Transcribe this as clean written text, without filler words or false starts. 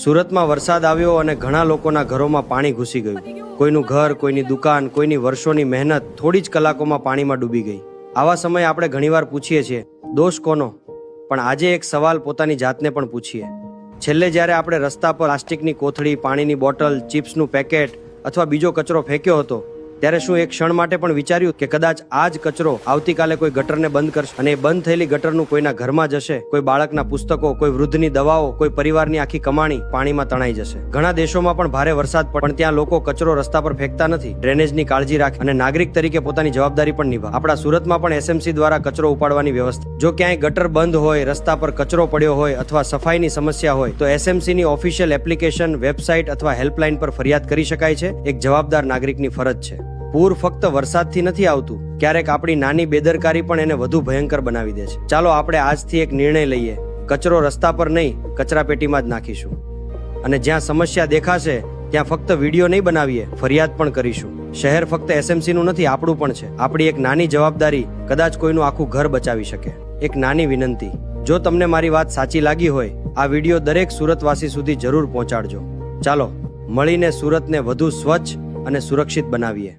સુરતમાં વરસાદ આવ્યો અને ઘણા લોકોના ઘરોમાં પાણી ઘૂસી ગયું. કોઈનું ઘર, કોઈની દુકાન, કોઈની વર્ષોની મહેનત થોડી જ કલાકોમાં પાણીમાં ડૂબી ગઈ. આવા સમયે આપણે ઘણીવાર પૂછીએ છીએ, દોષ કોનો? પણ આજે એક સવાલ પોતાની જાતને પણ પૂછીએ. છેલ્લે જ્યારે આપણે રસ્તા પર પ્લાસ્ટિકની કોથળી, પાણીની બોટલ, ચિપ્સનું પેકેટ અથવા બીજો કચરો ફેંક્યો હતો, ત્યારે શું એક ક્ષણ માટે પણ વિચાર્યું કે કદાચ આ જ કચરો આવતીકાલે કોઈ ગટરને બંધ કરશે અને એ બંધ થયેલી ગટરનું કોઈના ઘરમાં જશે, કોઈ બાળકના પુસ્તકો, કોઈ વૃદ્ધની દવાઓ, કોઈ પરિવારની આખી કમાણી પાણીમાં તણાઈ જશે. ઘણા દેશોમાં પણ ભારે વરસાદ પણ ત્યાં લોકો કચરો રસ્તા પર ફેંકતા નથી, ડ્રેનેજની કાળજી રાખે અને નાગરિક તરીકે પોતાની જવાબદારી પણ નિભાવે. આપણા સુરતમાં પણ એસએમસી દ્વારા કચરો ઉપાડવાની વ્યવસ્થા. જો ક્યાંય ગટર બંધ હોય, રસ્તા પર કચરો પડ્યો હોય અથવા સફાઈની સમસ્યા હોય તો એસએમસીની ઓફિશિયલ એપ્લિકેશન, વેબસાઇટ અથવા હેલ્પલાઇન પર ફરિયાદ કરી શકાય છે. એક જવાબદાર નાગરિકની ફરજ છે. પૂર ફક્ત વરસાદથી નથી આવતું, ક્યારેક આપણી નાની બેદરકારી પણ એને વધુ ભયંકર બનાવી દે છે. ચાલો આપણે આજથી એક નિર્ણય લઈએ, કચરો રસ્તા પર નહીં, કચરાપેટીમાં જ નાખીશું. અને જ્યાં સમસ્યા દેખાશે ત્યાં ફક્ત વિડીયો નહીં બનાવીએ, ફરિયાદ પણ કરીશું. શહેર ફક્ત એસએમસીનું નથી, આપણું પણ છે. આપણી એક નાની જવાબદારી કદાચ કોઈનું આખું ઘર બચાવી શકે. એક નાની વિનંતી, જો તમને મારી વાત સાચી લાગી હોય, આ વિડીયો દરેક સુરતવાસી સુધી જરૂર પહોંચાડજો. ચાલો મળીને સુરતને વધુ સ્વચ્છ અને સુરક્ષિત બનાવીએ.